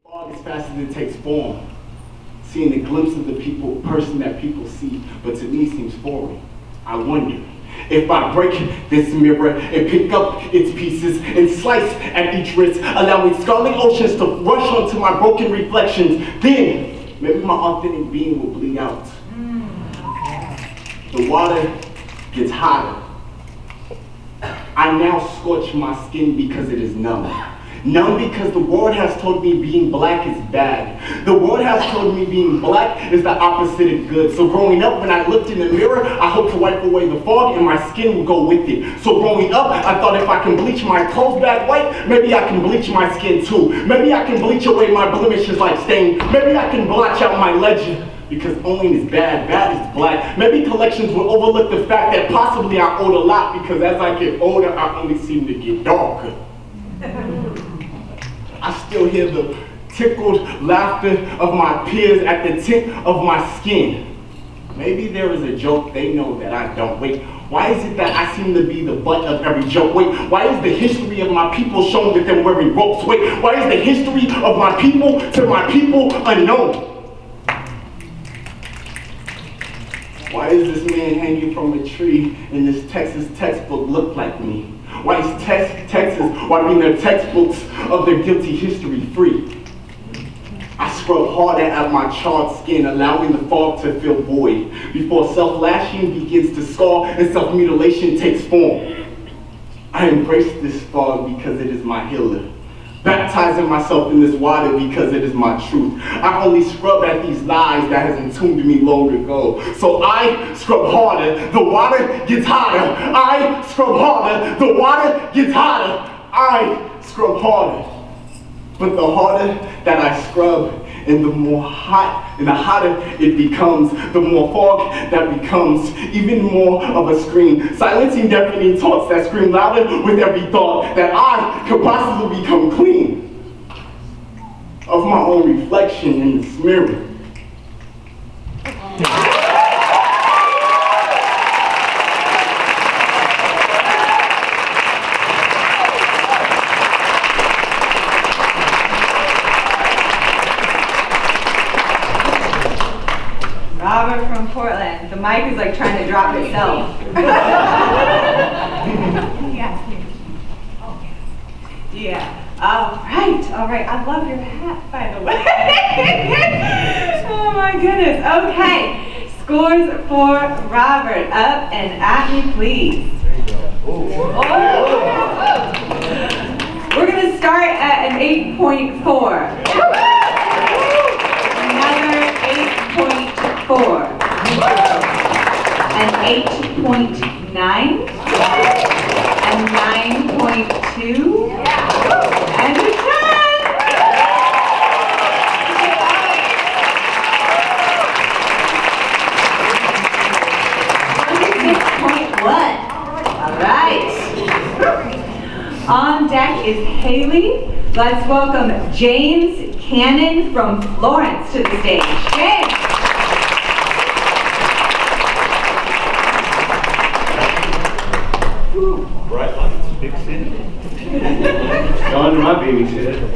Fog as fast as it takes form, seeing a glimpse of the person that people see, but to me seems foreign. I wonder if I break this mirror and pick up its pieces and slice at each wrist, allowing scarlet oceans to rush onto my broken reflections, then maybe my authentic being will bleed out. The water gets hotter. I now scorch my skin because it is numb. Numb because the world has told me being black is bad. The world has told me being black is the opposite of good. So growing up, when I looked in the mirror, I hoped to wipe away the fog and my skin would go with it. So growing up, I thought if I can bleach my clothes back white, maybe I can bleach my skin too. Maybe I can bleach away my blemishes like stain. Maybe I can blotch out my legend. Because owning is bad, bad is black. Maybe collections will overlook the fact that possibly I owed a lot, because as I get older, I only seem to get darker. I still hear the tickled laughter of my peers at the tip of my skin. Maybe there is a joke they know that I don't. Wait, why is it that I seem to be the butt of every joke? Wait, why is the history of my people shown with them wearing ropes? Wait, why is the history of my people to my people unknown? Why is this man hanging from a tree in this Texas textbook look like me? Why is Texas wiping their textbooks of their guilty history free? I scrub harder at my charred skin, allowing the fog to fill void, before self-lashing begins to scar and self-mutilation takes form. I embrace this fog because it is my healer, baptizing myself in this water because it is my truth. I only scrub at these lies that has entombed me long ago. So I scrub harder, the water gets hotter. I scrub harder, the water gets hotter. I scrub harder. But the harder that I scrub, and the more hot and the hotter it becomes, the more fog that becomes, even more of a scream, silencing deafening thoughts that scream louder with every thought that I could possibly become clean of my own reflection in this mirror. Robert from Portland. The mic is like trying to drop itself. Yeah. All right. I love your hat, by the way. Oh my goodness. Okay. Scores for Robert. Up and at me, please. Oh. We're going to start at an 8.4. Another 8.4. An 8.9. And 9.2. And a 10. 26.1. All right. On deck is Haley. Let's welcome James Cannon from Florence to the stage. James. Bright lights, big city. On to my babysitter.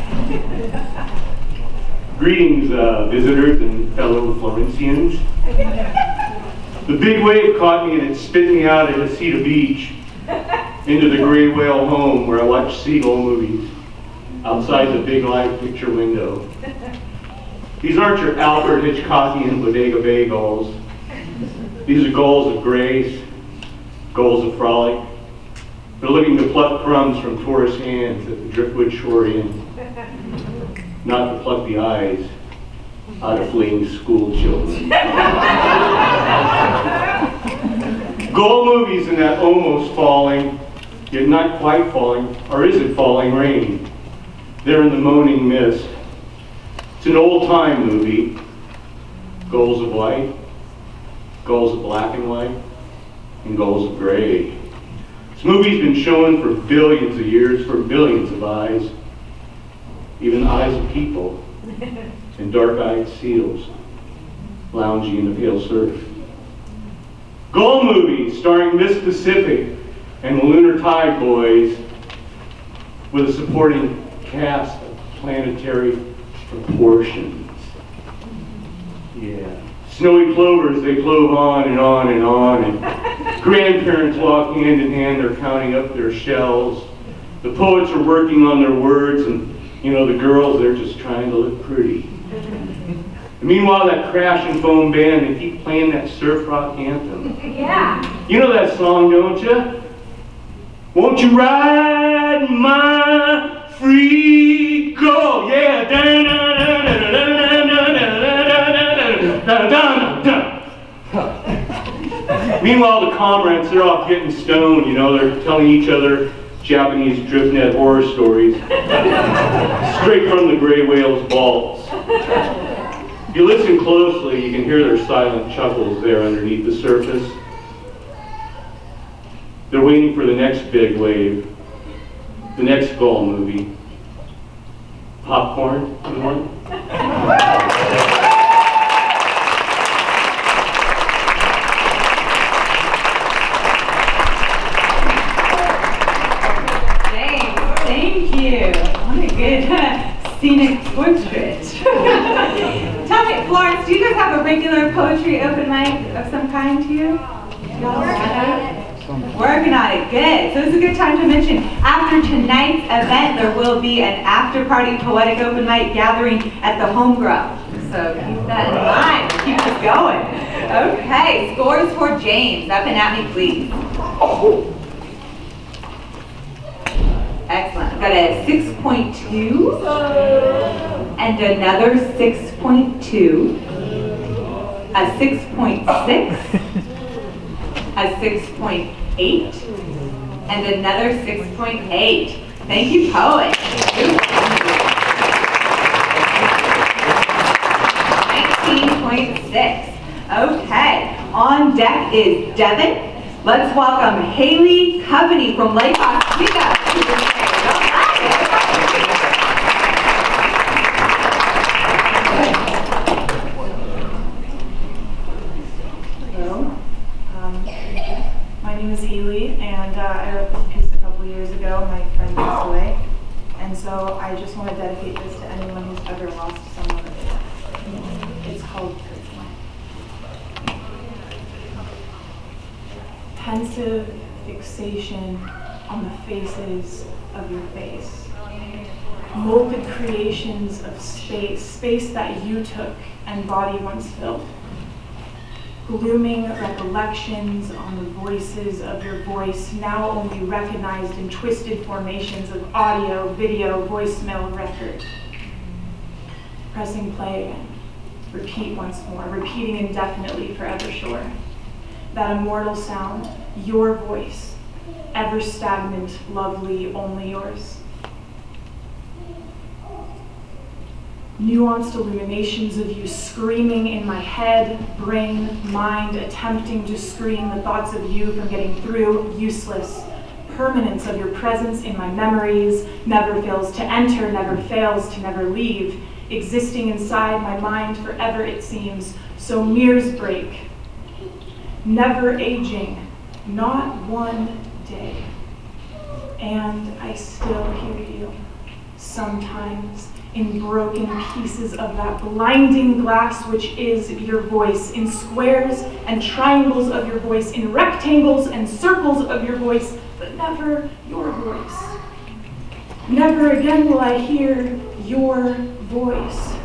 Greetings, visitors and fellow Florencians. The big wave caught me and it spit me out at a Cedar Beach into the gray whale home where I watch seagull movies outside the big light picture window. These aren't your Alfred Hitchcockian Bodega Bay gulls. These are gulls of grace, gulls of frolic. They're looking to pluck crumbs from tourist hands at the Driftwood Shore Inn, not to pluck the eyes out of fleeing school children. Gull movies in that almost falling, yet not quite falling, or is it falling rain? They're in the moaning mist. It's an old-time movie. Gulls of white, gulls of black and white, and gulls of gray. This movie's been shown for billions of years, for billions of eyes, even the eyes of people, and dark-eyed seals lounging in the pale surf. Gull movies starring Miss Pacific and the Lunar Tide Boys with a supporting cast of planetary proportions. Yeah. Snowy clovers, they clove on and on and on, and grandparents walk hand in hand, they're counting up their shells. The poets are working on their words, and the girls, they're just trying to look pretty. And meanwhile, that crash and foam band, they keep playing that surf rock anthem. Yeah. You know that song, don't you? Won't you ride my free go? Yeah. Meanwhile, the comrades, they're off getting stoned, they're telling each other Japanese driftnet horror stories straight from the gray whale's balls. If you listen closely, you can hear their silent chuckles there underneath the surface. They're waiting for the next big wave, the next Gull movie. Popcorn, anyone? Thank you. What a good scenic portrait. Tell me, Florence, do you guys have a regular poetry open mic of some kind here? Working on it. Good. So this is a good time to mention, after tonight's event, there will be an after-party poetic open mic gathering at the Homegrown. So keep that in mind. Keep us going. Okay, scores for James. Up and at me, please. Excellent. I've got a 6.2 and another 6.2, a 6.6, a 6.8, and another 6.8. Thank you, poet. 19.6. Okay, on deck is Devin. Let's welcome Haley Coveney from Lake Oswego to the stage. Hello. My name is Haley, and I wrote this piece a couple years ago. My friend passed away, and so I just want to dedicate this to anyone who's ever lost someone. It's called Prism. Pensive fixation on the faces of your face. Molded creations of space that you took and body once filled. Glooming recollections on the voices of your voice, now only recognized in twisted formations of audio, video, voicemail record. Pressing play again. Repeat once more, repeating indefinitely, forever sure. That immortal sound, your voice, ever stagnant, lovely, only yours. Nuanced illuminations of you screaming in my head, brain, mind, attempting to screen the thoughts of you from getting through, useless. Permanence of your presence in my memories, never fails to enter, never fails to never leave. Existing inside my mind forever it seems, so mirrors break. Never aging, not one day. And I still hear you, sometimes in broken pieces of that blinding glass which is your voice, in squares and triangles of your voice, in rectangles and circles of your voice, but never your voice. Never again will I hear your voice.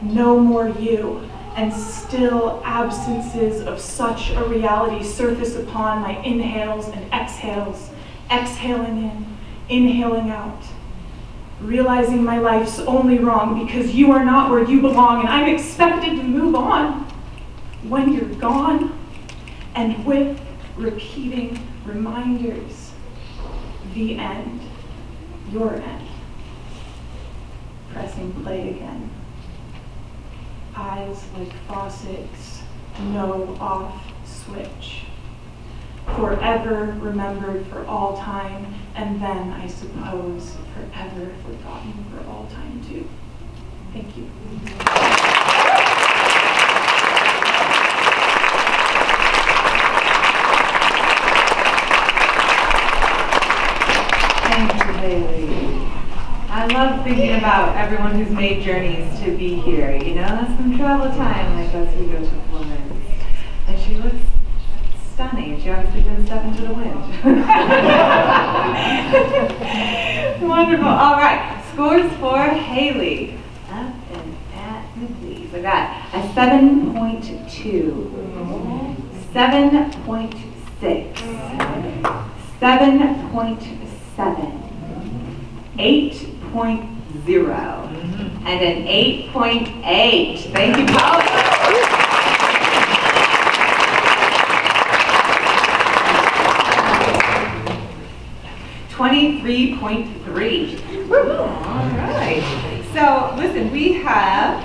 No more you, and still absences of such a reality surface upon my inhales and exhales, exhaling in, inhaling out. Realizing my life's only wrong because you are not where you belong, and I'm expected to move on when you're gone, and with repeating reminders, the end, your end. Pressing play again. Eyes like faucets, no off switch. Forever remembered for all time, and then, I suppose, forever forgotten for all time too. Thank you. Thank you, Haley. I love thinking about everyone who's made journeys to be here. You know, that's some travel time, like us who go to Florence. And she looks stunning. She obviously didn't step into the wind. Wonderful. All right, scores for Haley. Up and at me, please. I got a 7.2, 7.6, 7.7, 8.0, and an 8.8. Thank you, Paul. 23.3. All right. So, listen, we have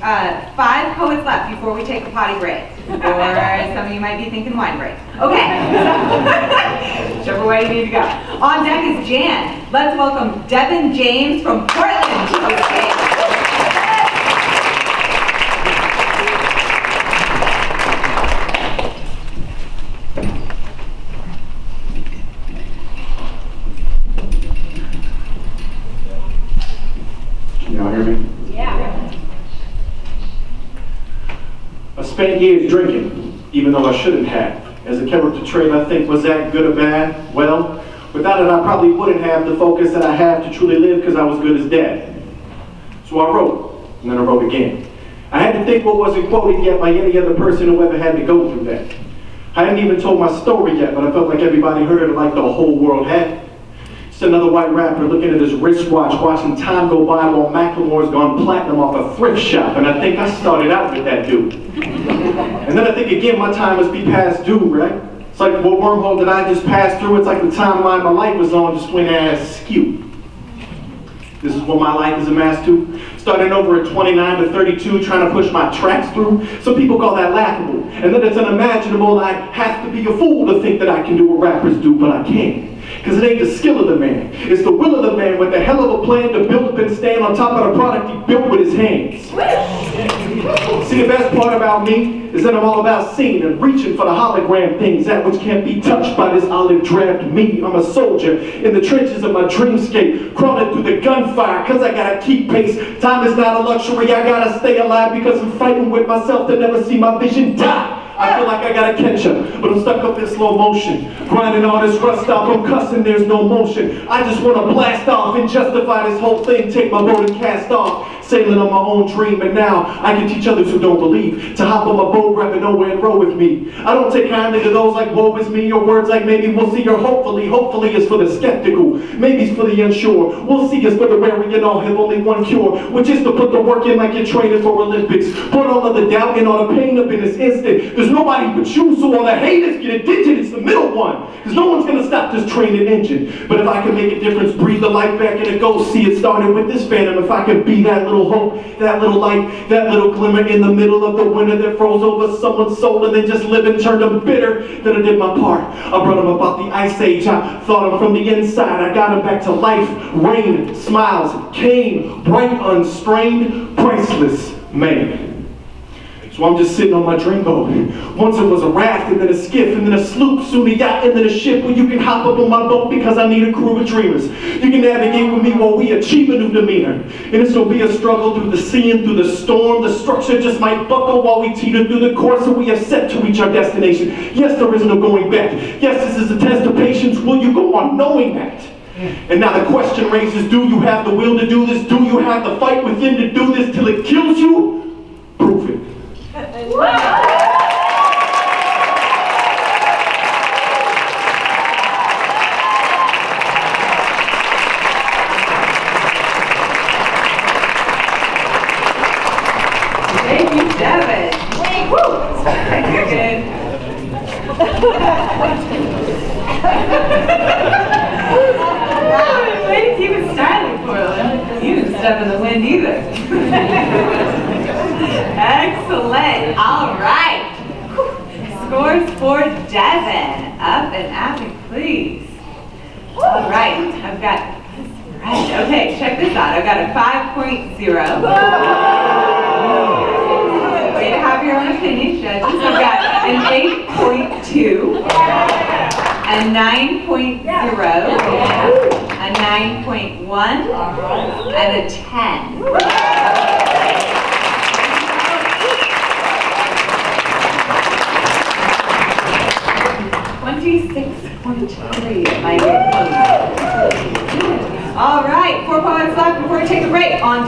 5 poets left before we take a potty break. Or some of you might be thinking wine break. Okay. Whichever way you need to go. On deck is Jan. Let's welcome Devin James from Portland to the stage. I spent years drinking, even though I shouldn't have. As a character trait, I think, was that good or bad? Well, without it, I probably wouldn't have the focus that I have to truly live because I was good as dead. So I wrote, and then I wrote again. I had to think what wasn't quoted yet by any other person who ever had to go through that. I hadn't even told my story yet, but I felt like everybody heard it like the whole world had. Just another white rapper looking at his wristwatch, watching time go by while Macklemore's gone platinum off a thrift shop, and I think I started out with that dude. And then I think again, my time must be past due, right? It's like what wormhole did I just pass through? It's like the timeline my life was on just went askew. This is what my life is amassed to. Starting over at 29 to 32, trying to push my tracks through. Some people call that laughable. And then it's unimaginable. I have to be a fool to think that I can do what rappers do, but I can't. Because it ain't the skill of the man. It's the will of the man with the hell of a plan to build up and stand on top of the product he built with his hands. See, the best part about me is that I'm all about seeing and reaching for the hologram things, that which can't be touched by this olive drab me. I'm a soldier in the trenches of my dreamscape, crawling through the gunfire because I gotta keep pace. Time is not a luxury, I gotta stay alive because I'm fighting with myself to never see my vision die. I feel like I gotta catch up, but I'm stuck up in slow motion. Grinding all this rust off, I'm cussing, there's no motion. I just wanna blast off and justify this whole thing, take my boat and cast off. Sailing on my own dream, and now I can teach others who don't believe to hop on my boat, grab it nowhere and row with me. I don't take kindly to those like woe is me, or words like maybe we'll see, or hopefully. Hopefully is for the skeptical, maybe's for the unsure. We'll see is for the wary, and all have only one cure, which is to put the work in like you're training for Olympics. Put all of the doubt and all the pain up in this instant. There's nobody but you, so all the haters get addicted. It's the middle one, because no one's gonna stop this train and engine. But if I can make a difference, breathe the life back and it goes. See, it started with this phantom. If I can be that little hope, that little light, that little glimmer in the middle of the winter that froze over someone's soul and then just live and turned them bitter, then I did my part. I brought them about the ice age. I thought them from the inside. I got them back to life. Rain, smiles, came, bright, unstrained, priceless man. So I'm just sitting on my dream boat. Once it was a raft, and then a skiff, and then a sloop, soon a yacht, and then a ship where you can hop up on my boat because I need a crew of dreamers. You can navigate with me while we achieve a new demeanor. And it's gonna be a struggle through the sea and through the storm. The structure just might buckle while we teeter through the course that we have set to reach our destination. Yes, there is no going back. Yes, this is a test of patience. Will you go on knowing that? And now the question raises, do you have the will to do this? Do you have the fight within to do this till it kills you? Prove it. Thank you, Devin. Woo! You're good. Way to keep it stylish, Portland. You didn't step in the wind either. Excellent. All right. Scores for Devin. Up and at me, please. All right. I've got. Right. Okay. Check this out. I've got a 5.0. Way to have your own opinion, judges. I've got an 8.2. A 9.0. A 9.1 and a 10. 26.3 at my game. All right, 4 poets left before we take a break. On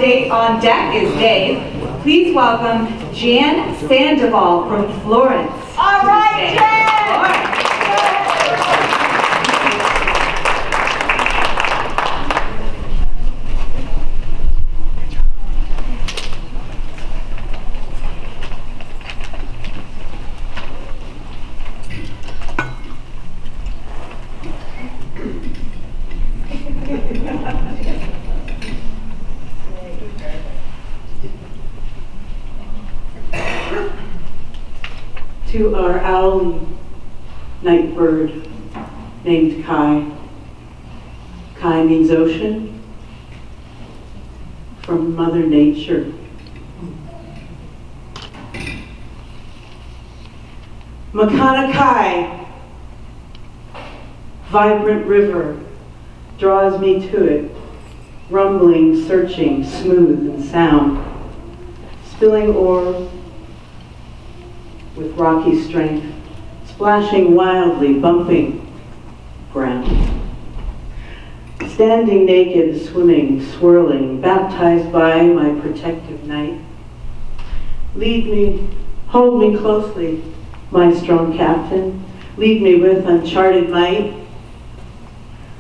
deck is Dave. Please welcome Jan Sandoval from Florence. All right, Jan! To our owly night bird named Kai. Kai means ocean from Mother Nature. Makana Kai, vibrant river, draws me to it, rumbling, searching, smooth and sound, spilling ore with rocky strength, splashing wildly, bumping ground. Standing naked, swimming, swirling, baptized by my protective night. Lead me, hold me closely, my strong captain. Lead me with uncharted might.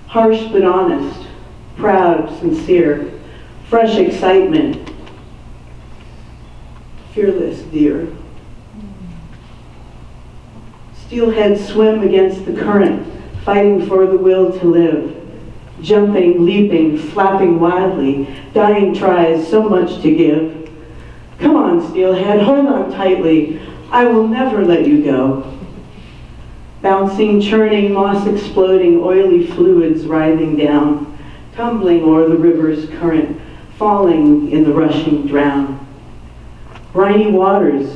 Harsh but honest, proud, sincere, fresh excitement, fearless, dear. Steelheads swim against the current, fighting for the will to live. Jumping, leaping, flapping wildly, dying tries so much to give. Come on, steelhead, hold on tightly. I will never let you go. Bouncing, churning, moss exploding, oily fluids writhing down, tumbling o'er the river's current, falling in the rushing drown. Briny waters,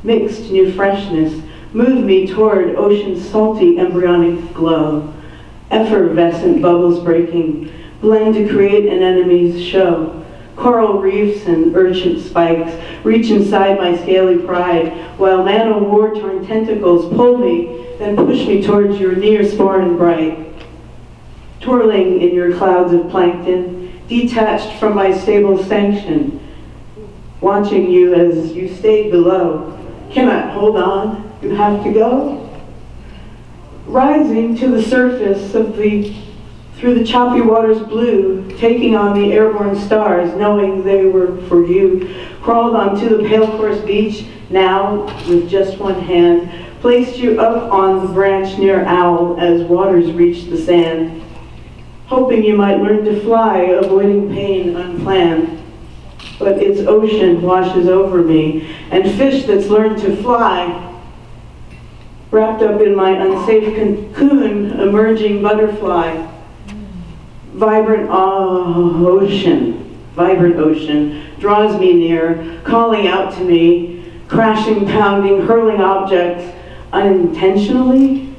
mixed new freshness, move me toward ocean's salty embryonic glow. Effervescent bubbles breaking, blend to create an enemy's show. Coral reefs and urchin spikes reach inside my scaly pride, while man-o'-war-torn tentacles pull me, then push me towards your neospore and bright. Twirling in your clouds of plankton, detached from my stable sanction, watching you as you stayed below. Cannot hold on, you have to go. Rising to the surface of through the choppy water's blue, taking on the airborne stars, knowing they were for you. Crawled onto the pale coarse beach, now with just one hand, placed you up on the branch near Owl as waters reached the sand. Hoping you might learn to fly, avoiding pain unplanned. But its ocean washes over me, and fish that's learned to fly, wrapped up in my unsafe cocoon, emerging butterfly. Vibrant ocean draws me near, calling out to me, crashing, pounding, hurling objects unintentionally.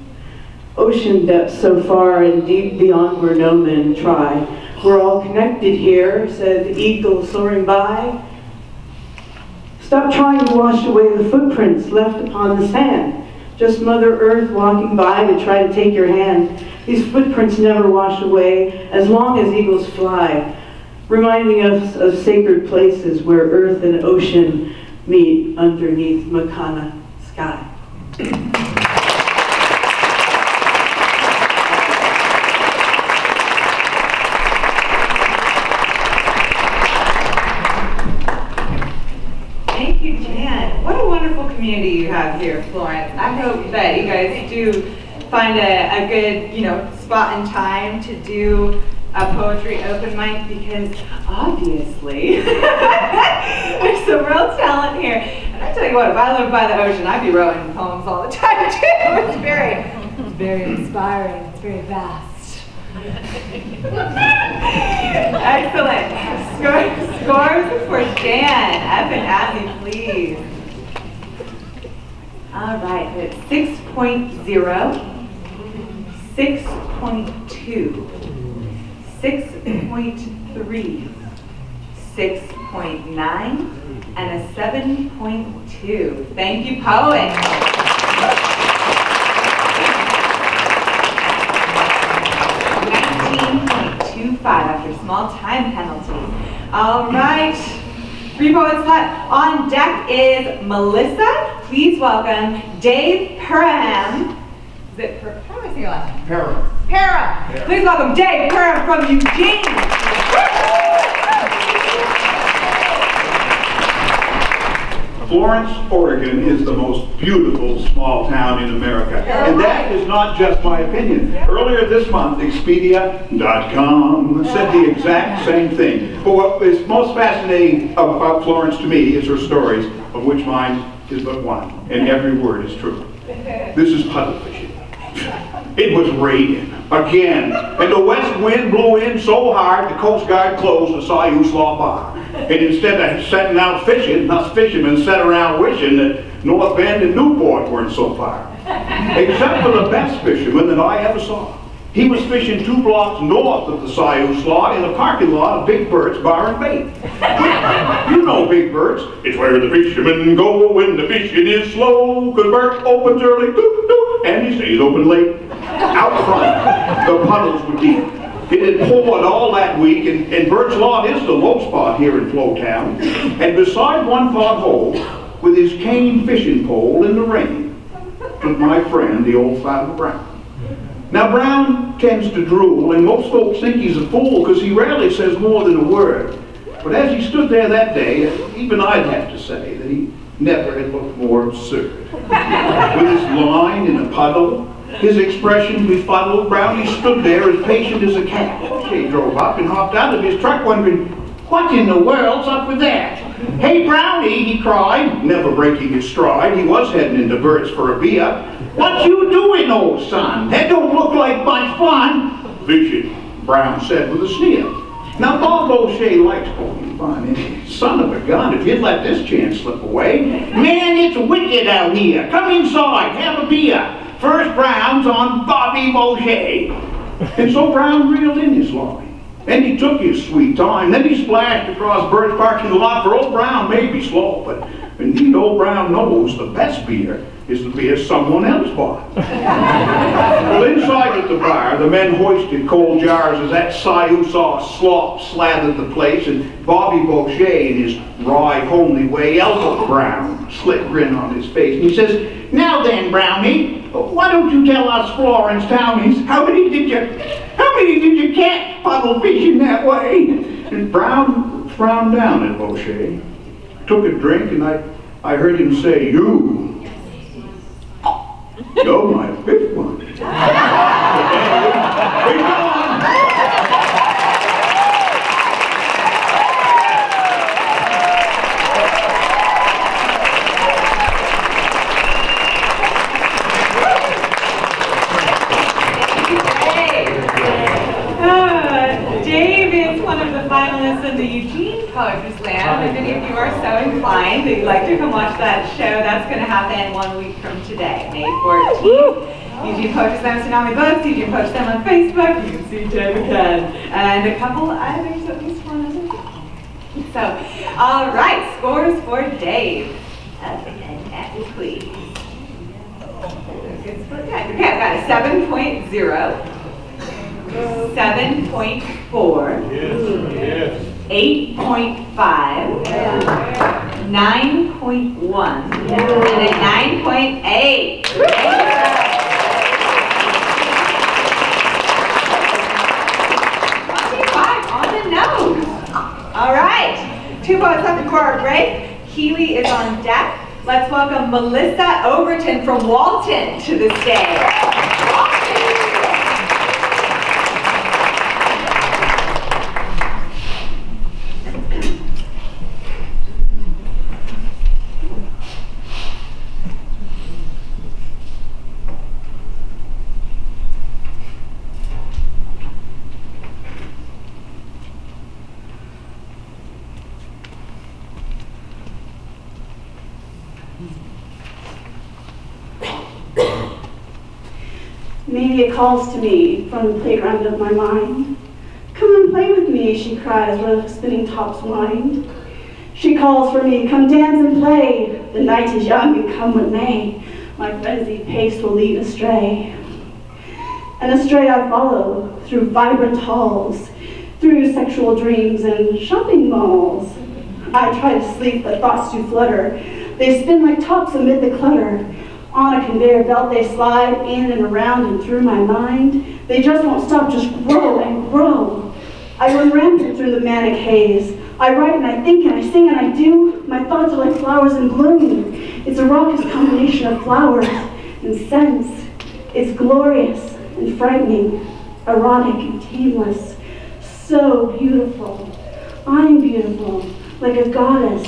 Ocean depths so far and deep beyond where no men try. We're all connected here, said the eagle soaring by. Stop trying to wash away the footprints left upon the sand. Just Mother Earth walking by to try to take your hand. These footprints never wash away as long as eagles fly, reminding us of sacred places where earth and ocean meet underneath Makana sky. Thank you, Jan. What a wonderful community you have here, Florence. I hope that you guys do find a good, spot and time to do a poetry open mic, because obviously there's some real talent here. And I tell you what, if I lived by the ocean, I'd be writing poems all the time too. It's very inspiring. It's very vast. Excellent. Scores for Jan. Up and at me, please. All right, it's 6.0, 6.2, 6.1, 6.3, 6.9, and a 7.2. Thank you, poets. 19.25 after small time penalty. All right, 3 poets left. On deck is Melissa. Please welcome Dave Parham. Is it how do I say your last name? Parham. Parham. Please welcome Dave Parham from Eugene. Florence, Oregon is the most beautiful small town in America. And that is not just my opinion. Earlier this month, Expedia.com said the exact same thing. But what is most fascinating about Florence to me is her stories, of which mine is but one, and every word is true. This is puddle fishing. It was raining again, and the west wind blew in so hard the Coast Guard closed the Sayuslaw Bar. And instead of setting out fishing, us fishermen sat around wishing that North Bend and Newport weren't so far. Except for the best fisherman that I ever saw. He was fishing 2 blocks north of the Sayuslaw in the parking lot of Big Bert's Bar and Bait. You know Big Bert's. It's where the fishermen go when the fishing is slow, 'cause Bert opens early, doop, doop, and he stays open late. Out front, the puddles were deep. It had poured all that week, and Bert's Lot is the low spot here in Flowtown. And beside one pothole, with his cane fishing pole in the rain, was my friend, the old Farmer Brown. Now, Brown tends to drool, and most folks think he's a fool because he rarely says more than a word. But as he stood there that day, even I'd have to say that he never had looked more absurd. With his line in a puddle, his expression befuddled, Brownie stood there as patient as a cat. He drove up and hopped out of his truck wondering, what in the world's up with that? Hey, Brownie, he cried, never breaking his stride. He was heading into Bert's for a beer. What you doing, old son? That don't look like much fun. Fishing, Brown said with a sneer. Now, Bob O'Shea likes poking fun. Son of a gun, if you'd let this chance slip away. Man, it's wicked out here. Come inside, have a beer. First round's on Bobby O'Shea. And so Brown reeled in his line. And he took his sweet time. Then he splashed across Bert's parking lot, for old Brown may be slow, but indeed old Brown knows the best beer is the beer someone else bought. Well, inside at the bar, the men hoisted cold jars as that Sayuslaw slop slathered the place, and Bobby Beauchet, in his wry, homely way, elbowed Brown, slick grin on his face, and he says, now then, Brownie, why don't you tell us Florence townies, how many did you catch puddle fishing that way? And Brown frowned down at Beauchet, took a drink, and I heard him say, you. You're my 5th one. Bring it on. Dave is one of the finalists in the Eugene Poetry Slam. If any of you are so inclined that you'd like to come watch that show, that's going to happen 1 week from today, May 14th. Eugene Poetry Slam Tsunami Books, Eugene Poetry Slam on Facebook, you can see Dave again, and a couple others, at least one other. So, all right, scores for Dave. Up and at me, please. Okay, I've got a 7.0. 7.4, 8.5, 9.1, and a 9.8. 25 on the nose. All right, 2 poets left before our break. Keely is on deck. Let's welcome Melissa Overton from Walton to the stage. Maybe it calls to me from the playground of my mind. Come on, play with me, she cries where the spinning tops wind. She calls for me, come dance and play. The night is young and come what may. My frenzied pace will lead astray. And astray I follow through vibrant halls, through sexual dreams and shopping malls. I try to sleep, but thoughts do flutter. They spin like tops amid the clutter. On a conveyor belt they slide in and around and through my mind. They just won't stop, just grow and grow. I run rampant through the manic haze. I write and I think and I sing and I do. My thoughts are like flowers in bloom. It's a raucous combination of flowers and scents. It's glorious and frightening, erotic and tameless. So beautiful. I'm beautiful, like a goddess,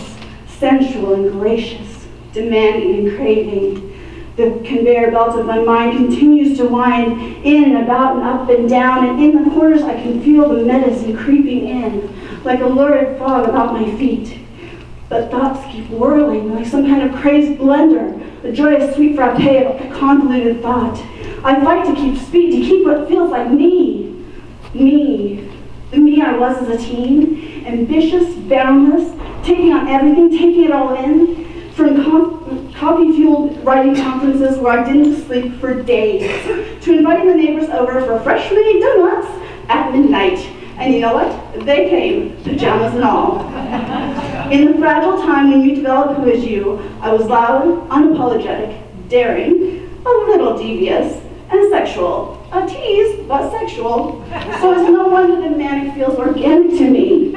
sensual and gracious, demanding and craving. The conveyor belt of my mind continues to wind in and about and up and down, and in the corners I can feel the medicine creeping in, like a lurid fog about my feet. But thoughts keep whirling like some kind of crazed blender, a joyous sweet frappe of a convoluted thought. I fight to keep speed, to keep what feels like me. Me. The me I was as a teen, ambitious, boundless, taking on everything, taking it all in. From coffee-fueled writing conferences where I didn't sleep for days, to inviting the neighbors over for fresh made donuts at midnight. And you know what? They came, pajamas and all. In the fragile time when you develop who is you, I was loud, unapologetic, daring, a little devious, and sexual. A tease, but sexual. So it's no wonder that manic feels organic to me.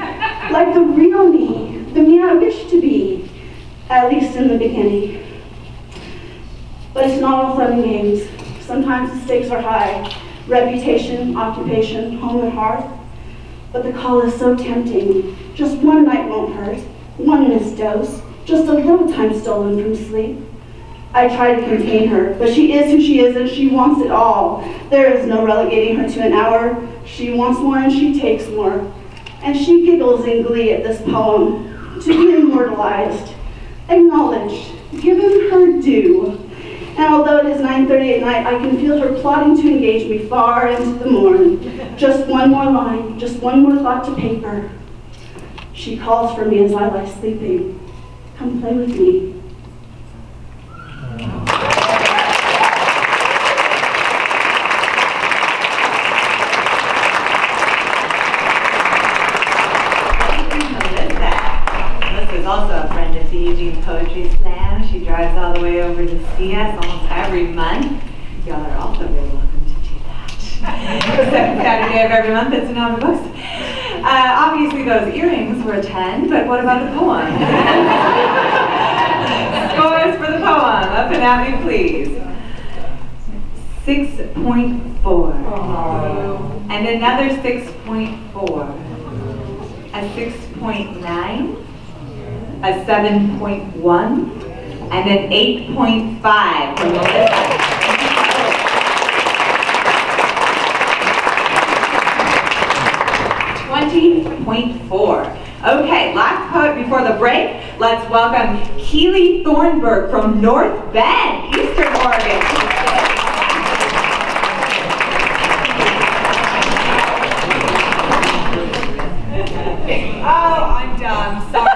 Like the real me, the me I wish to be. At least in the beginning. But it's not all fun and games. Sometimes the stakes are high. Reputation, occupation, home and hearth. But the call is so tempting. Just one night won't hurt. One missed dose. Just a little time stolen from sleep. I try to contain her, but she is who she is and she wants it all. There is no relegating her to an hour. She wants more and she takes more. And she giggles in glee at this poem. To be immortalized. Acknowledged, given her due. And although it is 9:30 at night, I can feel her plotting to engage me far into the morn. Just one more line, just one more thought to paper. She calls for me as I lie sleeping. Come play with me. Also a friend of the Eugene Poetry Slam. She drives all the way over to see us almost every month. Y'all are also very welcome to do that. Second Saturday of every month, it's an on the books. Obviously those earrings were a 10, but what about the poem? Scores for the poem. Up and at me, please. 6.4. And another 6.4. A 6.9. A 7.1, and an 8.5 from Melissa. $20.4. Okay, last poet before the break. Let's welcome Keely Thornburg from North Bend, Eastern Oregon. Oh, I'm done. Sorry.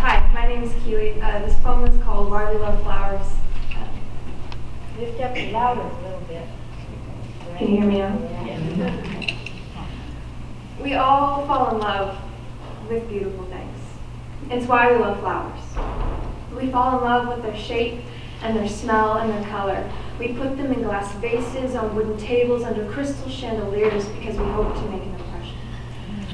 Hi, my name is Keely. This poem is called Why We Love Flowers. Lift up louder a little bit. Can you hear me now? Yeah. We all fall in love with beautiful things. It's why we love flowers. We fall in love with their shape and their smell and their color. We put them in glass vases, on wooden tables, under crystal chandeliers because we hope to make an impression.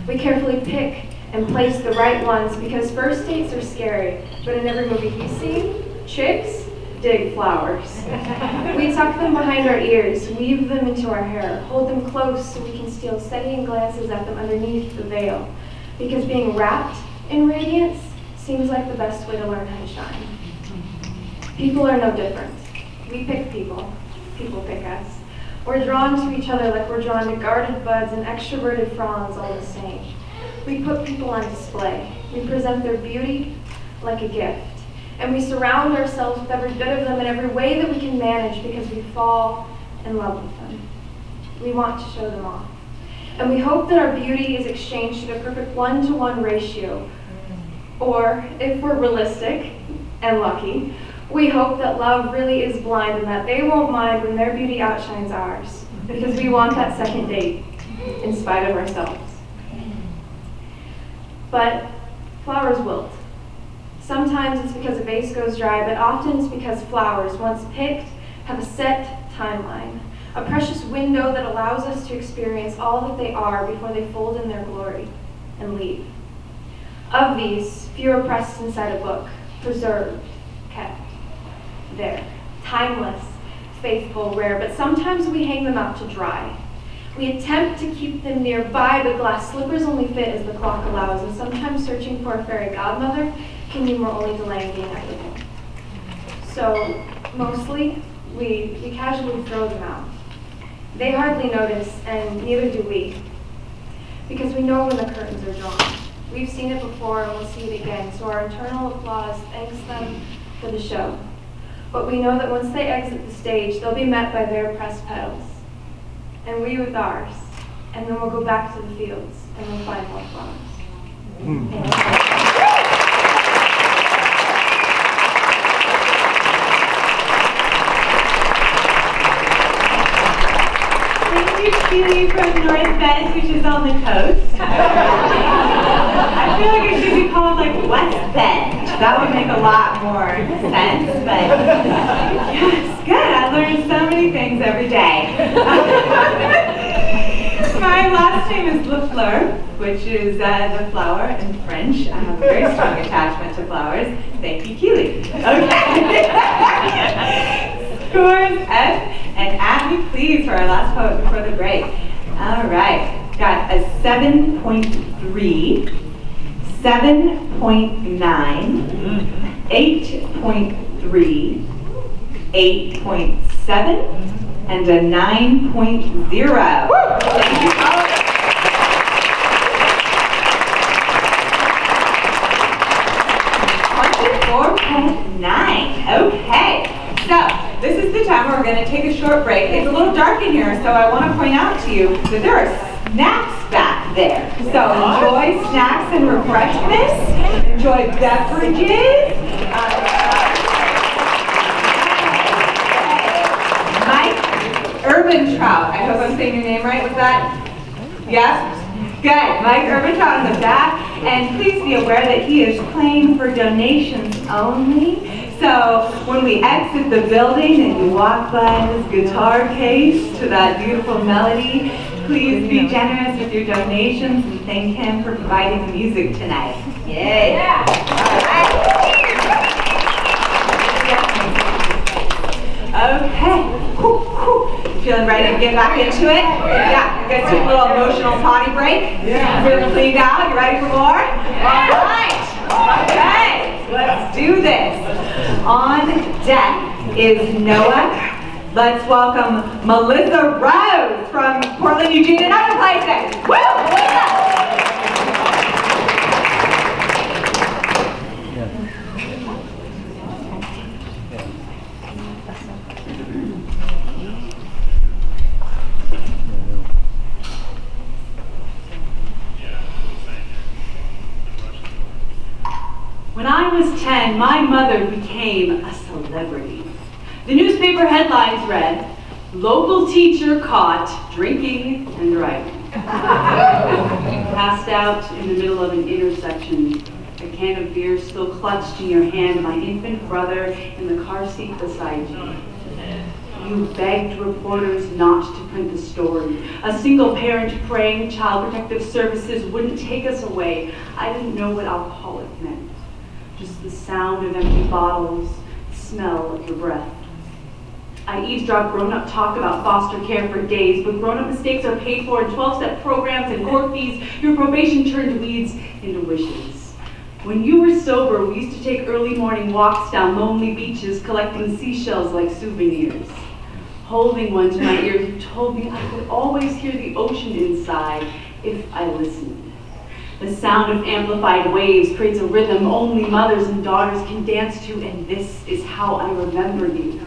We carefully pick and place the right ones because first dates are scary, but in every movie you've seen, chicks dig flowers. We tuck them behind our ears, weave them into our hair, hold them close so we can steal steadying glances at them underneath the veil, because being wrapped in radiance seems like the best way to learn how to shine. People are no different. We pick people. People pick us. We're drawn to each other like we're drawn to guarded buds and extroverted fronds all the same. We put people on display. We present their beauty like a gift. And we surround ourselves with every bit of them in every way that we can manage because we fall in love with them. We want to show them off. And we hope that our beauty is exchanged at a perfect 1-to-1 ratio. Or, if we're realistic and lucky, we hope that love really is blind and that they won't mind when their beauty outshines ours, because we want that second date in spite of ourselves. But flowers wilt. Sometimes it's because a vase goes dry, but often it's because flowers, once picked, have a set timeline, a precious window that allows us to experience all that they are before they fold in their glory and leave. Of these, few are pressed inside a book, preserved, kept there, timeless, faithful, rare, but sometimes we hang them out to dry. We attempt to keep them nearby, but glass slippers only fit as the clock allows, and sometimes searching for a fairy godmother can mean we're only delaying the inevitable. So, mostly, we casually throw them out. They hardly notice, and neither do we, because we know when the curtains are drawn. We've seen it before, and we'll see it again, so our internal applause thanks them for the show. But we know that once they exit the stage, they'll be met by their pressed petals, and we with ours, and then we'll go back to the fields, and we'll find more flowers. Keely from North Bend, which is on the coast. I feel like it should be called like West Bend. That would make a lot more sense, but yes, good. I learned so many things every day. My last name is Lafleur, which is the flower in French. I have a very strong attachment to flowers. Thank you, Keely. Okay. Scores F and at me, please, for our last poet before the break. All right, got a 7.3, 7.9, 8.3, 8.7, and a 9.0. Thank you all. 24.9. Okay. So, this is the time where we're going to take a short break. It's a little dark in here, so I want to point out to you that there are snacks back there. So, enjoy snacks and refreshments. Enjoy beverages. Mike Urbantrout. I hope I'm saying your name right with that. Yes? Good. Mike Urbantrout in the back. And please be aware that he is playing for donations only. So when we exit the building and you walk by his guitar case to that beautiful melody, please be generous with your donations and thank him for providing the music tonight. Yay! Yeah. All right. Okay. Feeling ready to get back into it? Yeah. Get to a little emotional potty break. Yeah. Feeling cleaned out? You ready for more? All right. Okay. Let's do this. On deck is Noah. Let's welcome Melissa Rose from Portland, Eugene, and other places. Woo! Melissa! When I was 10, my mother became a celebrity. The newspaper headlines read, "Local teacher caught drinking and driving." Passed out in the middle of an intersection, a can of beer still clutched in your hand, my infant brother in the car seat beside you. You begged reporters not to print the story. A single parent praying Child Protective Services wouldn't take us away. I didn't know what alcoholic meant. Just the sound of empty bottles, the smell of your breath. I eavesdropped grown-up talk about foster care for days, but grown-up mistakes are paid for in 12-step programs and court fees. Your probation turned weeds into wishes. When you were sober, we used to take early morning walks down lonely beaches, collecting seashells like souvenirs. Holding one to my ear, you told me I could always hear the ocean inside if I listened. The sound of amplified waves creates a rhythm only mothers and daughters can dance to, and this is how I remember you.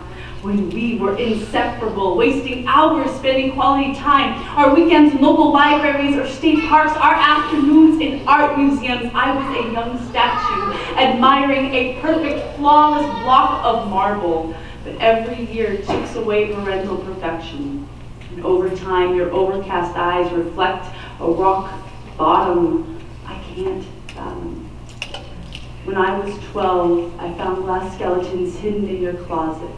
When we were inseparable, wasting hours spending quality time, our weekends in local libraries or state parks, our afternoons in art museums. I was a young statue, admiring a perfect, flawless block of marble. But every year chips away parental perfection. And over time, your overcast eyes reflect a rock bottom I can't fathom. When I was 12, I found glass skeletons hidden in your closet.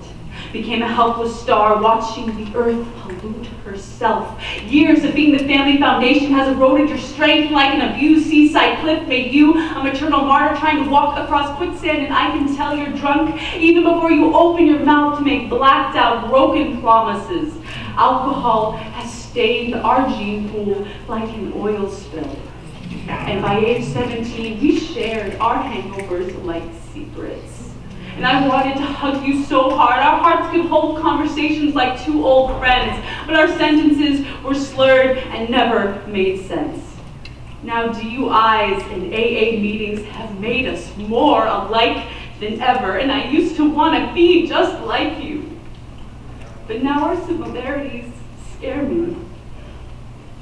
Became a helpless star watching the earth pollute herself. Years of being the family foundation has eroded your strength like an abused seaside cliff made you a maternal martyr trying to walk across quicksand, and I can tell you're drunk even before you open your mouth to make blacked out broken promises. Alcohol has stained our gene pool like an oil spill. And by age 17, we shared our hangovers like secrets. And I wanted to hug you so hard. Our hearts could hold conversations like two old friends, but our sentences were slurred and never made sense. Now DUIs and AA meetings have made us more alike than ever, and I used to want to be just like you. But now our similarities scare me.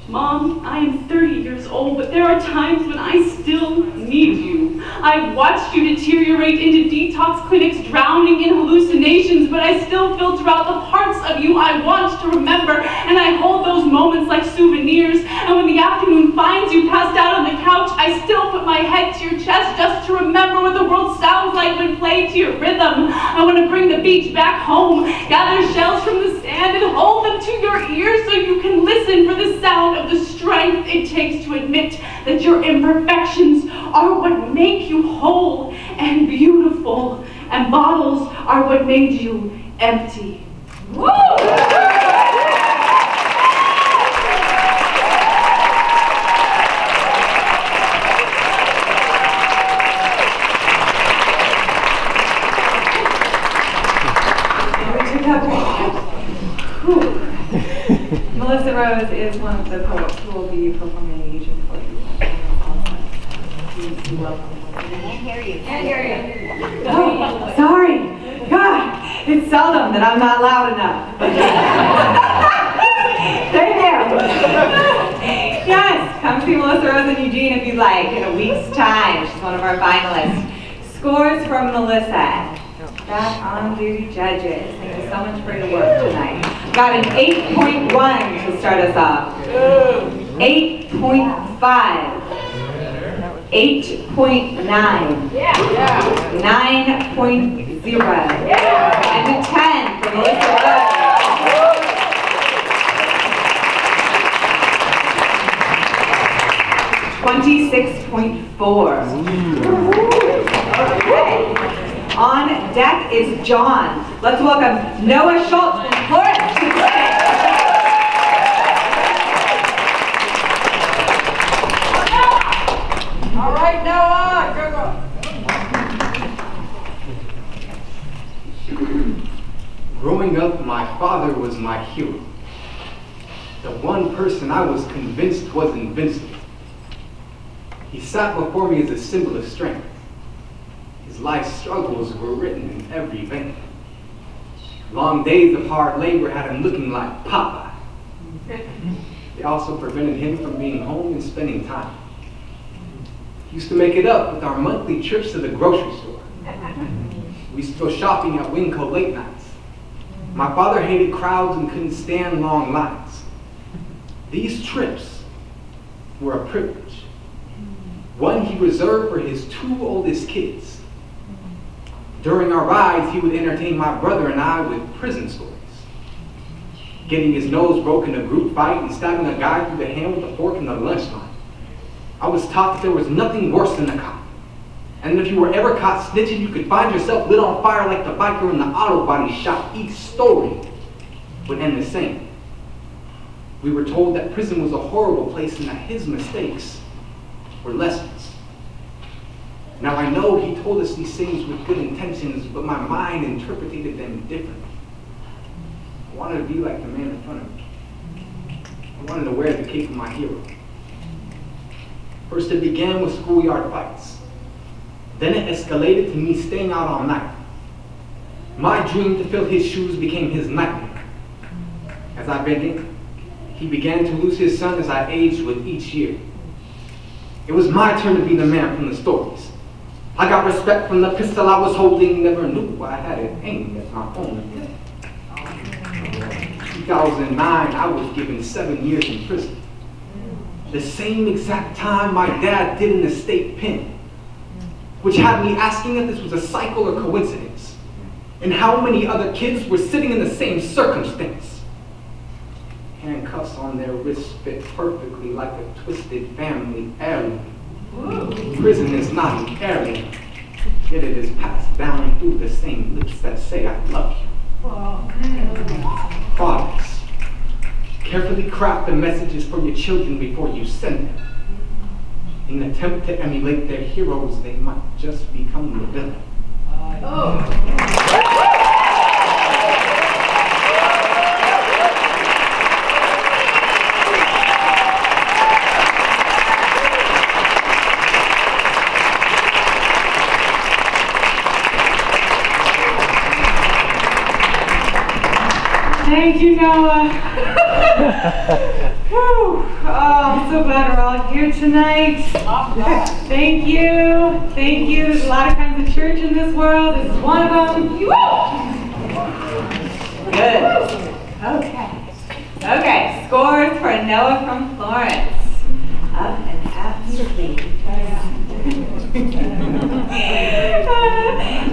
Mom, I am 30 years old, but there are times when I still need you. I've watched you deteriorate into detox clinics, drowning in hallucinations, but I still filter out the parts of you I want to remember, and I hold those moments like souvenirs. And when the afternoon finds you passed out on the couch, I still put my head to your chest just to remember what the world sounds like when played to your rhythm. I want to bring the beach back home, gather shells from the sand, and hold them to your ears so you can listen for the sound of the strength it takes to admit that your imperfections are what make you whole and beautiful, and bottles are what made you empty. Woo! Melissa Rose is one of the poets who will be performing in Asian for you. Can't hear you. Oh, sorry. God, it's seldom that I'm not loud enough. Thank you. Yes, come see Melissa Rose and Eugene if you'd like in a week's time. She's one of our finalists. Scores from Melissa. Back on duty judges. Thank you so much for your work tonight. Got an 8.1 to start us off. 8.5. 8.9. 9.0. And a 10 for Melissa Rose. 26.4. Okay. On deck is John. Let's welcome Noah Schultz from Florence to the stage. All right, Noah, go. Growing up, my father was my hero. The one person I was convinced was invincible. He sat before me as a symbol of strength. His life's struggles were written in every vein. Long days of hard labor had him looking like Popeye. They also prevented him from being home and spending time. He used to make it up with our monthly trips to the grocery store. We used to go shopping at Winco late nights. My father hated crowds and couldn't stand long lines. These trips were a privilege, one he reserved for his two oldest kids. During our rides, he would entertain my brother and I with prison stories. Getting his nose broken in a group fight and stabbing a guy through the hand with a fork in the lunch line. I was taught that there was nothing worse than a cop. And if you were ever caught snitching, you could find yourself lit on fire like the biker in the auto body shop. Each story would end the same. We were told that prison was a horrible place and that his mistakes were lessons. Now I know he told us these things with good intentions, but my mind interpreted them differently. I wanted to be like the man in front of me. I wanted to wear the cape of my hero. First it began with schoolyard fights. Then it escalated to me staying out all night. My dream to fill his shoes became his nightmare. As he began to lose his son as I aged with each year. It was my turn to be the man from the stories. I got respect from the pistol I was holding, never knew I had it aimed at my own head. 2009, I was given 7 years in prison. The same exact time my dad did in the state pen, which had me asking if this was a cycle or coincidence, and how many other kids were sitting in the same circumstance. Handcuffs on their wrists fit perfectly like a twisted family heirloom. Prison is not an heirloom, yet it is passed down through the same lips that say I love you. Fathers, carefully craft the messages for your children before you send them. In an attempt to emulate their heroes, they might just become the villain. Thank you, Noah. Whew. Oh, I'm so glad we're all here tonight. Thank you. Thank you. There's a lot of kinds of church in this world. This is one of them. Good. Okay. Scores for Noah from Florence. Up and out.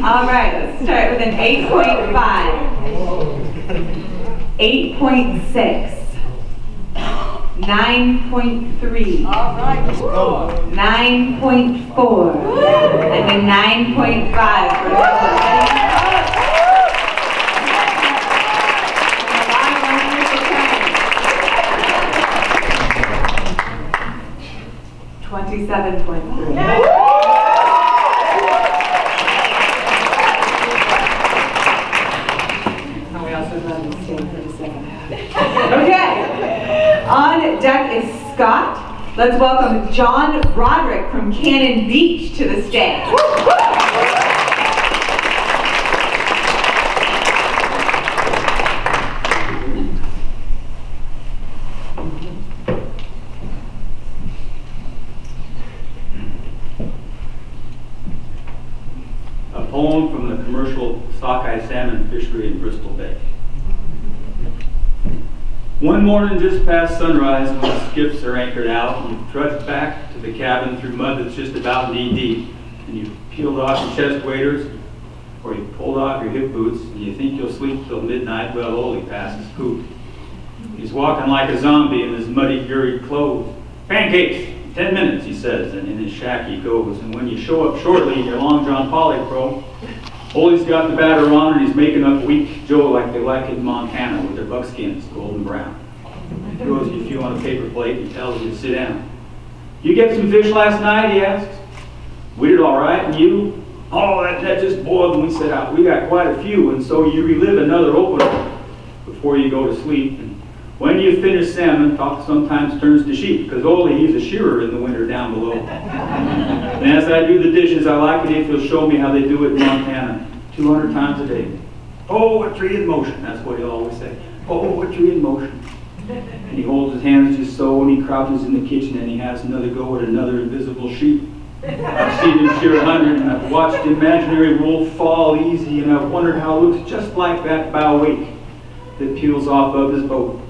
All right, let's start with an 8.5. 8.6, 9.3, 9.4, and then 9.5 for Noah. 27.3. Okay, on deck is Scott. Let's welcome John Broderick from Cannon Beach to the stage. A poem from the commercial sockeye salmon fishery in Bristol Bay. One morning just past sunrise, when the skiffs are anchored out, you trudge back to the cabin through mud that's just about knee deep, and you peeled off your chest waders, or you pulled off your hip boots, and you think you'll sleep till midnight. Well, Ole passes poop. He's walking like a zombie in his muddy, gurried clothes. Pancakes, 10 minutes, he says, and in his shack he goes. And when you show up shortly in your Long John Polypro, Ole's got the batter on and he's making up weak Joe like they like in Montana with their buckskins, golden brown. He throws you a few on a paper plate and tells you to sit down. You get some fish last night, he asks. We did all right, and you? Oh, that just boiled when we set out. We got quite a few, and so you relive another opener before you go to sleep. And when you finish salmon, talk sometimes turns to sheep, because Ole, he's a shearer in the winter down below. And as I do the dishes, I like it if he'll show me how they do it in Montana, 200 times a day. Oh, a tree in motion, that's what he'll always say. Oh, a tree in motion. And he holds his hands just so, and he crouches in the kitchen, and he has another go at another invisible sheep. I've seen him shear 100, and I've watched the imaginary wolf fall easy, and I've wondered how it looks just like that bow wake that peels off of his boat.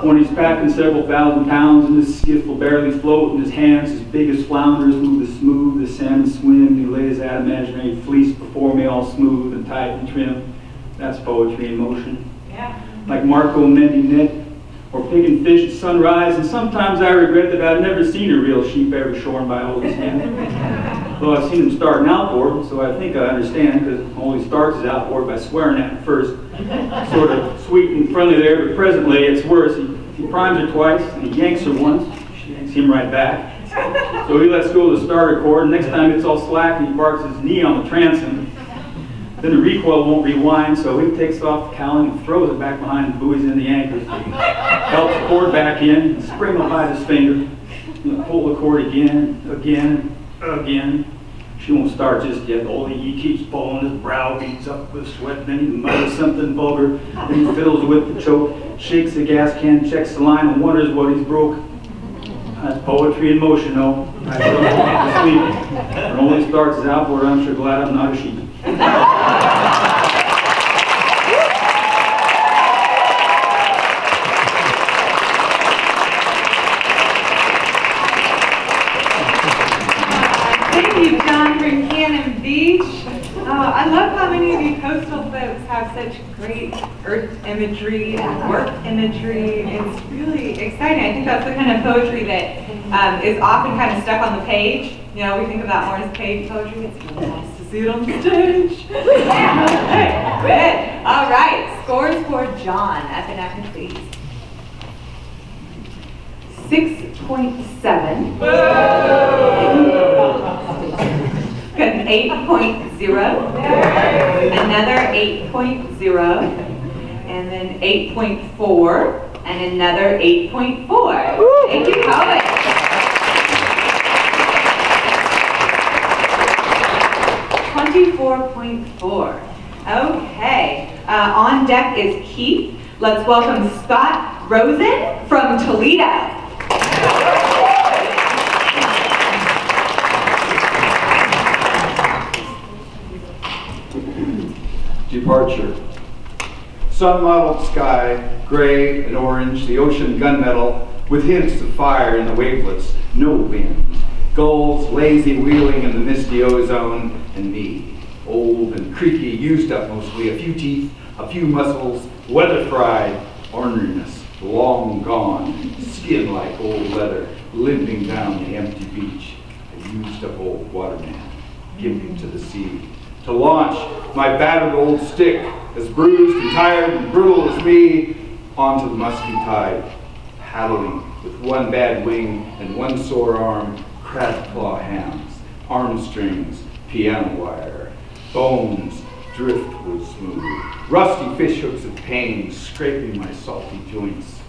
When he's packing several thousand pounds, and his skiff will barely float, and his hands as big as flounders move as smooth as salmon swim, and he lays that imaginary fleece before me all smooth and tight and trim. That's poetry in motion. Yeah. Like Marco mending net, or picking fish at sunrise, and sometimes I regret that I've never seen a real sheep ever shorn by Ole's hand. Though I've seen him starting outboard, so I think I understand, because Ole starts his outboard by swearing at him first. Sort of sweet and friendly there, but presently it's worse. He primes her twice, and he yanks her once. She yanks him right back. So he lets go of the starter cord, and next time it's all slack, and he barks his knee on the transom. Then the recoil won't rewind, so he takes off the cowling and throws it back behind the buoys and the anchors. Helps the cord back in, and spring will hide his finger. You know, pull the cord again, again, again. She won't start just yet. Old he keeps pulling, his brow beads up with sweat, then he mutters something vulgar, then he fiddles with the choke, shakes the gas can, checks the line, and wonders what he's broke. That's poetry in motion, though. I still can't to sleep. It only starts as outboard. I'm sure glad I'm not a sheep. Thank you, John, from Cannon Beach. I love how many of you coastal folks have such great earth imagery and work imagery. It's really exciting. I think that's the kind of poetry that is often kind of stuck on the page. You know, we think of that more as page poetry. It's really nice to see it on the stage. Good. All right. Scores for John. Epinephrine, please. 6.7. Got an 8.0, another 8.0, and then 8.4, and another 8.4. Thank you, poet. $24.4. Okay. On deck is Keith. Let's welcome Scott Rosen from Toledo. Departure. Sun-mottled sky, gray and orange, the ocean gunmetal, with hints of fire in the wavelets, no wind. Gulls lazy wheeling in the misty ozone, and me, old and creaky, used up mostly, a few teeth, a few muscles, weather-fried, orneriness, long gone, skin like old leather, limping down the empty beach, a used up old waterman, giving to the sea. To launch my battered old stick, as bruised and tired and brittle as me, onto the musky tide, paddling with one bad wing and one sore arm, crab claw hands, arm strings, piano wire, bones, driftwood smooth, rusty fish hooks of pain scraping my salty joints.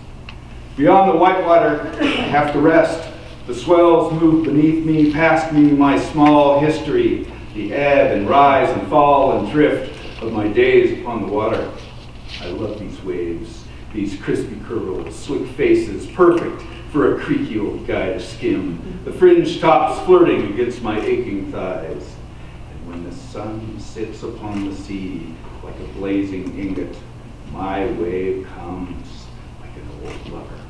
Beyond the whitewater, I have to rest. The swells move beneath me, past me, my small history, the ebb and rise and fall and drift of my days upon the water. I love these waves, these crispy curls, slick faces, perfect for a creaky old guy to skim, the fringe tops flirting against my aching thighs. And when the sun sits upon the sea like a blazing ingot, my wave comes like an old lover.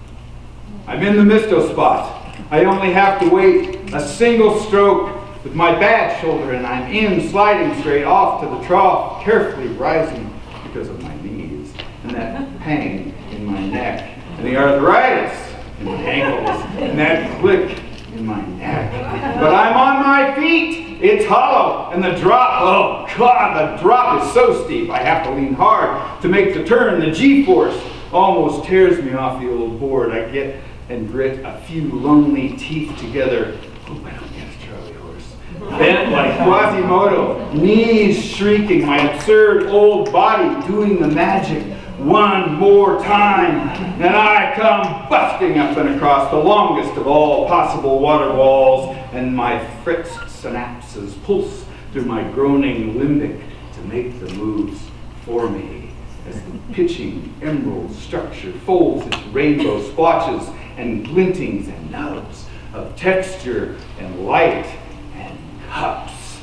I'm in the misto spot. I only have to wait a single stroke with my bad shoulder, and I'm in, sliding straight off to the trough, carefully rising because of my knees, and that pain in my neck, and the arthritis in my ankles, and that click in my neck. But I'm on my feet. It's hollow, and the drop, oh God, the drop is so steep. I have to lean hard to make the turn. The G-force almost tears me off the old board. I get and grit a few lonely teeth together. Hope I don't get a Charlie horse. Bent like Quasimodo, knees shrieking, my absurd old body doing the magic one more time. And I come busting up and across the longest of all possible water walls, and my fritzed synapses pulse through my groaning limbic to make the moves for me as the pitching emerald structure folds its rainbow splotches and glintings and nubs of texture and light and cups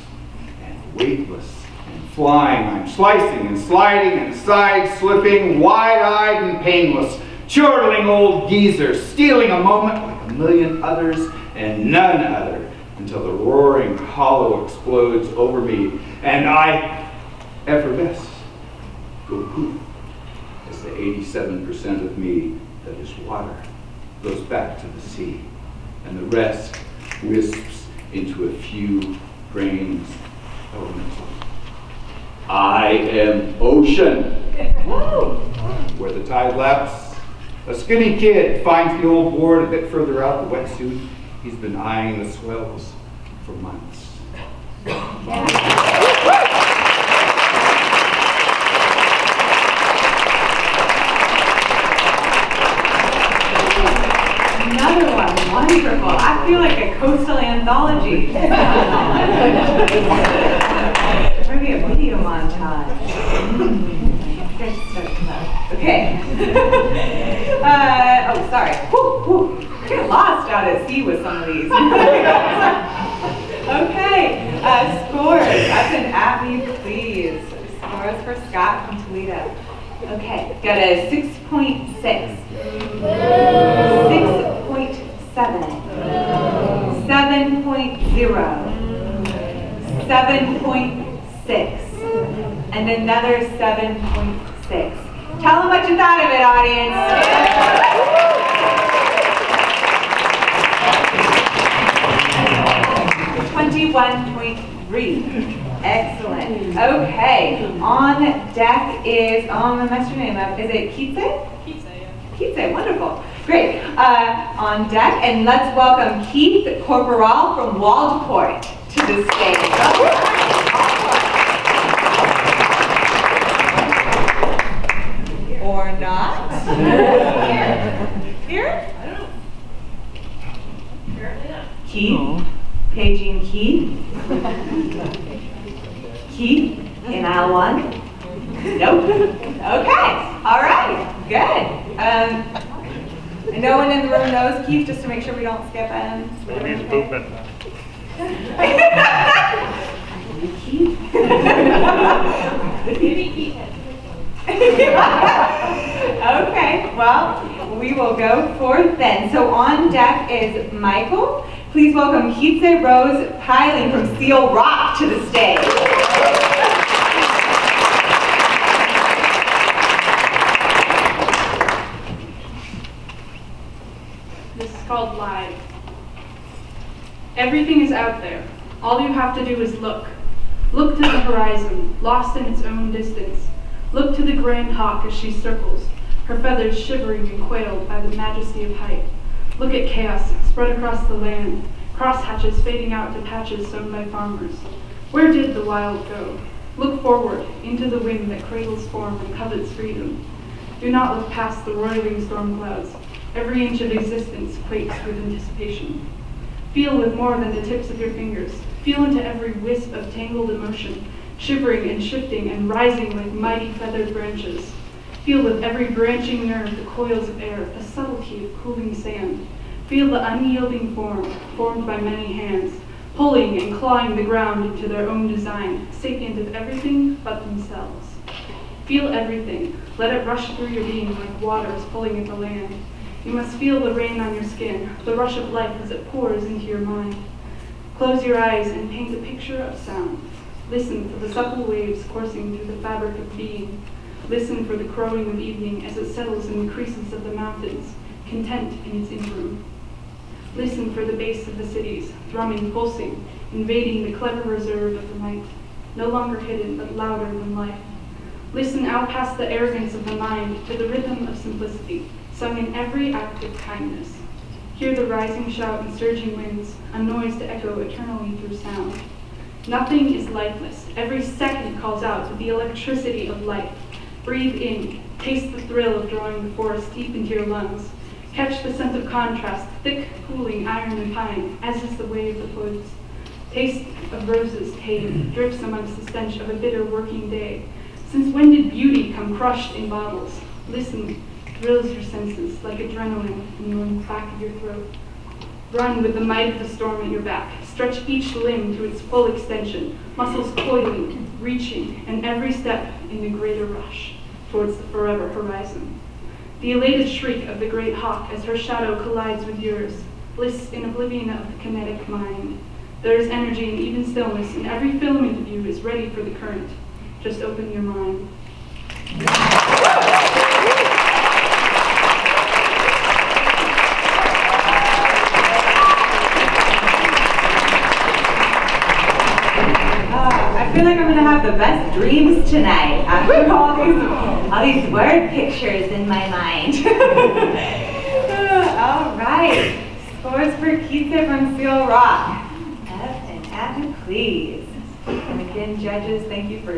and weightless and flying. I'm slicing and sliding and side-slipping, wide-eyed and painless, chortling old geezer, stealing a moment like a million others and none other, until the roaring hollow explodes over me and I effervesce, go poof, as the 87% of me that is water goes back to the sea, and the rest wisps into a few grains elemental. I am ocean. Where the tide laps, a skinny kid finds the old board a bit further out the wetsuit. He's been eyeing the swells for months. Another one, super full. I feel like a coastal anthology. Maybe a video montage. Okay. Oh, sorry. I get lost out at sea with some of these. Okay. Scores. Up and at me, please. Scores for Scott from Toledo. Okay. Got a 6.6. 6.7. 7.0. 7.6. And another 7.6. Tell them what you thought of it, audience. 21.3. Excellent. Okay. On deck is, I messed your name up. Is it Kitse? Kitse, yeah. Kitse, wonderful. Great. On deck, and let's welcome Keith Corporal from Waldport to the stage. Or not? Here? I don't know. Apparently not. Keith? Paging Keith? Keith in aisle 1? Nope. Okay. All right. Good. And no one in the room knows Keith, just to make sure we don't skip him. He's pooping. Keith? Maybe Keith. Okay, well, we will go forth then. So on deck is Michael. Please welcome Kitse Rose Piling from Seal Rock to the stage. This is called Live. Everything is out there. All you have to do is look. Look to the horizon, lost in its own distance. Look to the grand hawk as she circles, her feathers shivering and quailed by the majesty of height. Look at chaos spread across the land, crosshatches fading out to patches sown by farmers. Where did the wild go? Look forward, into the wind that cradles form and covets freedom. Do not look past the roiling storm clouds. Every inch of existence quakes with anticipation. Feel with more than the tips of your fingers. Feel into every wisp of tangled emotion, shivering and shifting and rising like mighty feathered branches. Feel with every branching nerve the coils of air, the subtlety of cooling sand. Feel the unyielding form, formed by many hands, pulling and clawing the ground into their own design, sapient of everything but themselves. Feel everything. Let it rush through your being like waters pulling at the land. You must feel the rain on your skin, the rush of life as it pours into your mind. Close your eyes and paint a picture of sound. Listen for the supple waves coursing through the fabric of being. Listen for the crowing of evening as it settles in the creases of the mountains, content in its interim. Listen for the bass of the cities, thrumming, pulsing, invading the clever reserve of the night, no longer hidden but louder than life. Listen out past the arrogance of the mind to the rhythm of simplicity, sung in every act of kindness. Hear the rising shout and surging winds, a noise to echo eternally through sound. Nothing is lifeless. Every second calls out to the electricity of life. Breathe in, taste the thrill of drawing the forest deep into your lungs. Catch the scent of contrast, thick, cooling iron and pine, as is the way of the woods. Taste of roses tame, drifts amongst the stench of a bitter working day. Since when did beauty come crushed in bottles? Listen, thrills your senses like adrenaline in the back of your throat. Run with the might of the storm at your back. Stretch each limb to its full extension, muscles coiling, reaching, and every step in the greater rush towards the forever horizon. The elated shriek of the great hawk as her shadow collides with yours, bliss in oblivion of the kinetic mind. There is energy in even stillness, and every filament of you is ready for the current. Just open your mind. I feel like I'm going to have the best dreams tonight after all these word pictures in my mind. All right. Scores for Kitse from Seal Rock. Up and at me, please. And again, judges, thank you for